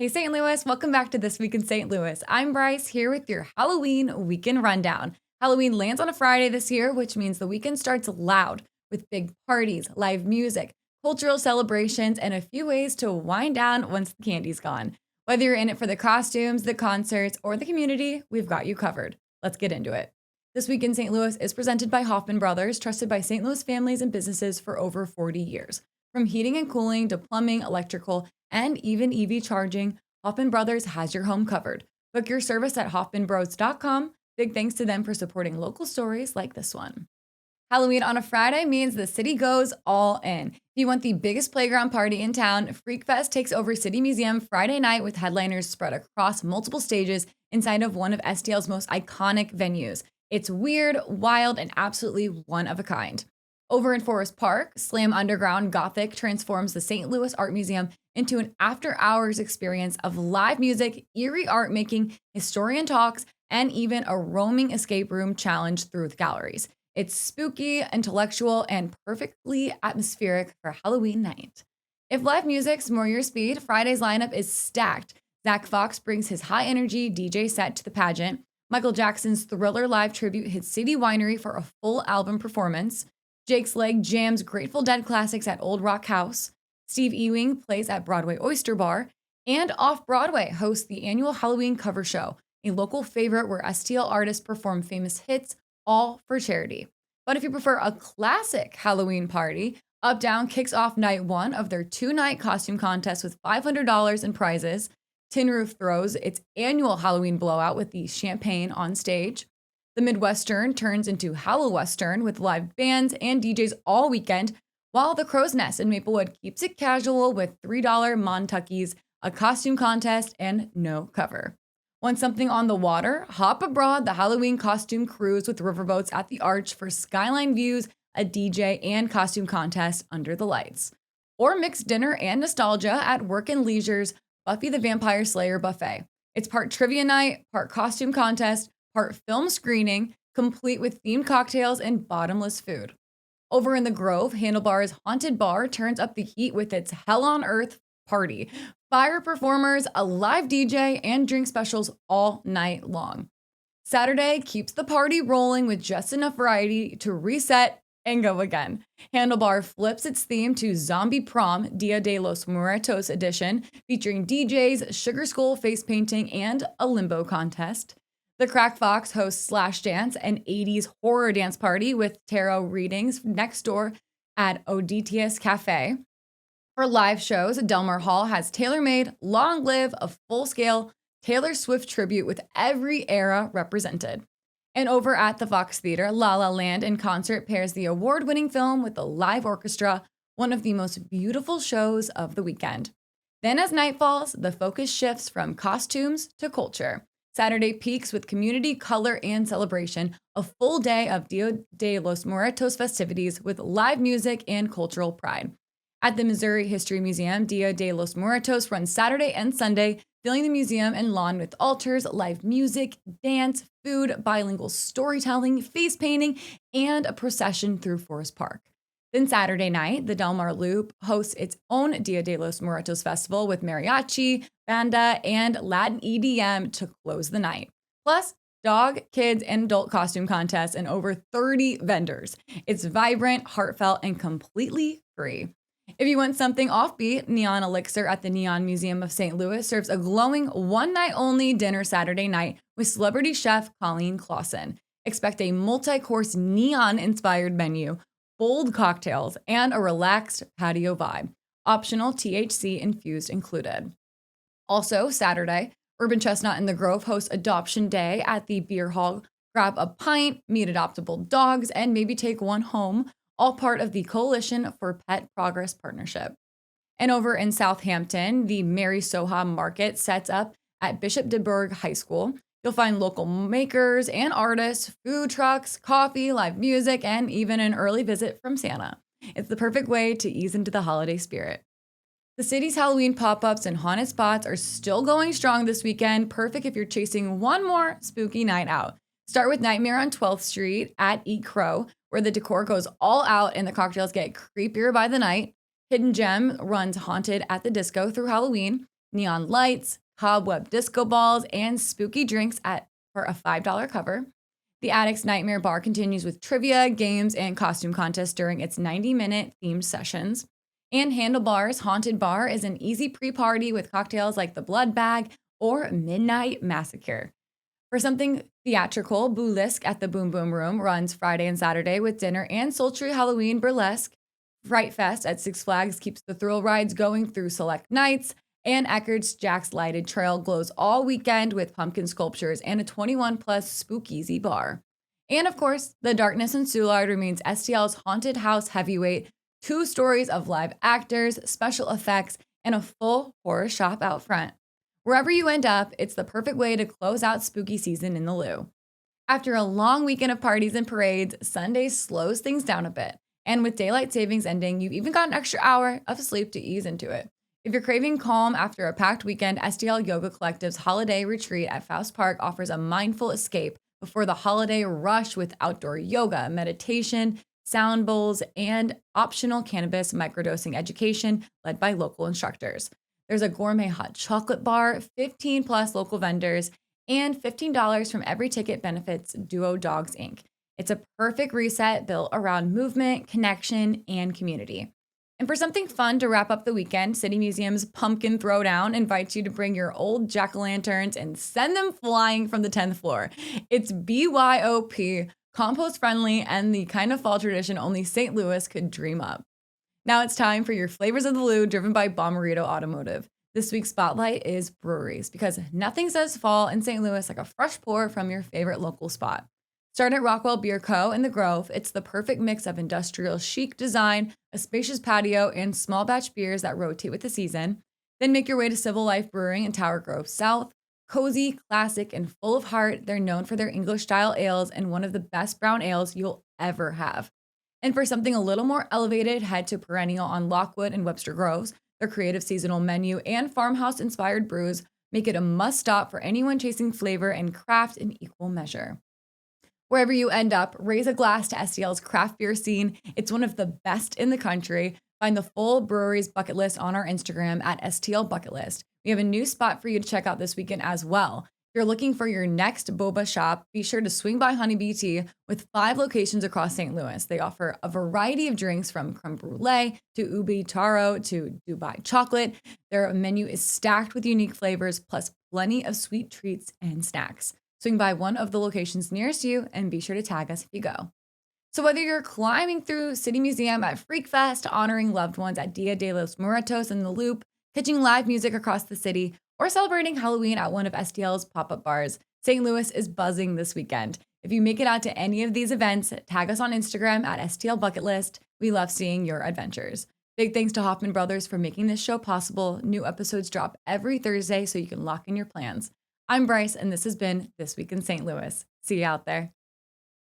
Hey St. Louis, welcome back to This Week in St. Louis. I'm Brice here with your Halloween weekend rundown. Halloween lands on a Friday this year, which means the weekend starts loud with big parties, live music, cultural celebrations, and a few ways to wind down once the candy's gone. Whether you're in it for the costumes, the concerts, or the community, we've got you covered. Let's get into it. This Week in St. Louis is presented by Hoffmann Brothers, trusted by St. Louis families and businesses for over 40 years. From heating and cooling to plumbing, electrical, and even EV charging, Hoffmann Brothers has your home covered. Book your service at hoffmannbros.com. Big thanks to them for supporting local stories like this one. Halloween on a Friday means the city goes all in. If you want the biggest playground party in town, Freakfest takes over City Museum Friday night with headliners spread across multiple stages inside of one of STL's most iconic venues. It's weird, wild, and absolutely one of a kind. Over in Forest Park, Slam Underground Gothic transforms the St. Louis Art Museum into an after-hours experience of live music, eerie art making, historian talks, and even a roaming escape room challenge through the galleries. It's spooky, intellectual, and perfectly atmospheric for Halloween night. If live music's more your speed, Friday's lineup is stacked. Zach Fox brings his high-energy DJ set to the pageant. Michael Jackson's Thriller Live tribute hits City Winery for a full album performance. Jake's Leg jams Grateful Dead classics at Old Rock House. Steve Ewing plays at Broadway Oyster Bar. And Off-Broadway hosts the annual Halloween cover show, a local favorite where STL artists perform famous hits, all for charity. But if you prefer a classic Halloween party, Up Down kicks off night one of their 2-night costume contest with $500 in prizes. Tin Roof throws its annual Halloween blowout with the champagne on stage. The Midwestern turns into Hallowestern with live bands and DJs all weekend, while the Crow's Nest in Maplewood keeps it casual with $3 Montuckies, a costume contest, and no cover. Want something on the water? Hop abroad the Halloween costume cruise with riverboats at the Arch for skyline views, a DJ, and costume contest under the lights. Or mix dinner and nostalgia at Work and Leisure's Buffy the Vampire Slayer buffet. It's part trivia night, part costume contest, part film screening, complete with themed cocktails and bottomless food. Over in the Grove, Handlebar's Haunted Bar turns up the heat with its Hell on Earth party. Fire performers, a live DJ, and drink specials all night long. Saturday keeps the party rolling with just enough variety to reset and go again. Handlebar flips its theme to Zombie Prom, Dia de los Muertos edition, featuring DJs, Sugar Skull face painting, and a limbo contest. The Crack Fox hosts Slash Dance, an 80s horror dance party with tarot readings next door at Oditius Cafe. For live shows, Delmar Hall has tailor-made, Long Live, a full-scale Taylor Swift tribute with every era represented. And over at the Fox Theater, La La Land in concert pairs the award-winning film with a live orchestra, one of the most beautiful shows of the weekend. Then as night falls, the focus shifts from costumes to culture. Saturday peaks with community, color, and celebration, a full day of Dia de los Muertos festivities with live music and cultural pride. At the Missouri History Museum, Dia de los Muertos runs Saturday and Sunday, filling the museum and lawn with altars, live music, dance, food, bilingual storytelling, face painting, and a procession through Forest Park. Then Saturday night, the Delmar Loop hosts its own Dia de los Muertos festival with mariachi, banda, and Latin EDM to close the night. Plus, dog, kids, and adult costume contests and over 30 vendors. It's vibrant, heartfelt, and completely free. If you want something offbeat, Neon Elixir at the Neon Museum of St. Louis serves a glowing one-night-only dinner Saturday night with celebrity chef Colleen Clausen. Expect a multi-course neon-inspired menu, bold cocktails, and a relaxed patio vibe. Optional THC infused included. Also, Saturday, Urban Chestnut in the Grove hosts Adoption Day at the Beer Hall. Grab a pint, meet adoptable dogs, and maybe take one home, all part of the Coalition for Pet Progress Partnership. And over in Southampton, the Mary SoHa Market sets up at Bishop DeBurgh High School. You'll find local makers and artists, food trucks, coffee, live music, and even an early visit from Santa. It's the perfect way to ease into the holiday spirit. The city's Halloween pop-ups and haunted spots are still going strong this weekend, perfect if you're chasing one more spooky night out. Start with Nightmare on 12th Street at Eat Crow, where the decor goes all out and the cocktails get creepier by the night. Hidden Gem runs Haunted at the Disco through Halloween. neon lights, cobweb disco balls, and spooky drinks for a $5 cover. The Addict's Nightmare Bar continues with trivia, games, and costume contests during its 90-minute themed sessions. And Handlebar's Haunted Bar is an easy pre-party with cocktails like the Blood Bag or Midnight Massacre. For something theatrical, Burlesque at the Boom Boom Room runs Friday and Saturday with dinner and sultry Halloween burlesque. Freakfest at Six Flags keeps the thrill rides going through select nights. And Eckert's Jack's Lighted Trail glows all weekend with pumpkin sculptures and a 21-plus speakeasy bar. And of course, the Darkness in Soulard remains STL's haunted house heavyweight, 2 stories of live actors, special effects, and a full horror shop out front. Wherever you end up, it's the perfect way to close out spooky season in the Lou. After a long weekend of parties and parades, Sunday slows things down a bit. And with daylight savings ending, you've even got an extra hour of sleep to ease into it. If you're craving calm after a packed weekend, STL Yoga Collective's holiday retreat at Faust Park offers a mindful escape before the holiday rush with outdoor yoga, meditation, sound bowls, and optional cannabis microdosing education led by local instructors. There's a gourmet hot chocolate bar, 15 plus local vendors, and $15 from every ticket benefits Duo Dogs Inc. It's a perfect reset built around movement, connection, and community. And for something fun to wrap up the weekend, City Museum's Pumpkin Throwdown invites you to bring your old jack-o'-lanterns and send them flying from the 10th floor. It's BYOP, compost-friendly, and the kind of fall tradition only St. Louis could dream up. Now it's time for your Flavors of the Lou, driven by Bommarito Automotive. This week's spotlight is breweries, because nothing says fall in St. Louis like a fresh pour from your favorite local spot. Start at Rockwell Beer Co. in the Grove. It's the perfect mix of industrial chic design, a spacious patio, and small batch beers that rotate with the season. Then make your way to Civil Life Brewing in Tower Grove South. Cozy, classic, and full of heart, they're known for their English-style ales and one of the best brown ales you'll ever have. And for something a little more elevated, head to Perennial on Lockwood and Webster Groves. Their creative seasonal menu and farmhouse-inspired brews make it a must-stop for anyone chasing flavor and craft in equal measure. Wherever you end up, raise a glass to STL's craft beer scene. It's one of the best in the country. Find the full brewery's bucket list on our Instagram at STL Bucket List. We have a new spot for you to check out this weekend as well. If you're looking for your next boba shop, be sure to swing by Honeybee Tea with 5 locations across St. Louis. They offer a variety of drinks from creme brulee to ubi taro to Dubai chocolate. Their menu is stacked with unique flavors, plus plenty of sweet treats and snacks. Swing by one of the locations nearest you and be sure to tag us if you go. So whether you're climbing through City Museum at Freakfest, honoring loved ones at Dia de los Muertos in the Loop, catching live music across the city, or celebrating Halloween at one of STL's pop-up bars, St. Louis is buzzing this weekend. If you make it out to any of these events, tag us on Instagram at STL Bucket List. We love seeing your adventures. Big thanks to Hoffmann Brothers for making this show possible. New episodes drop every Thursday so you can lock in your plans. I'm Brice, and this has been This Week in St. Louis. See you out there.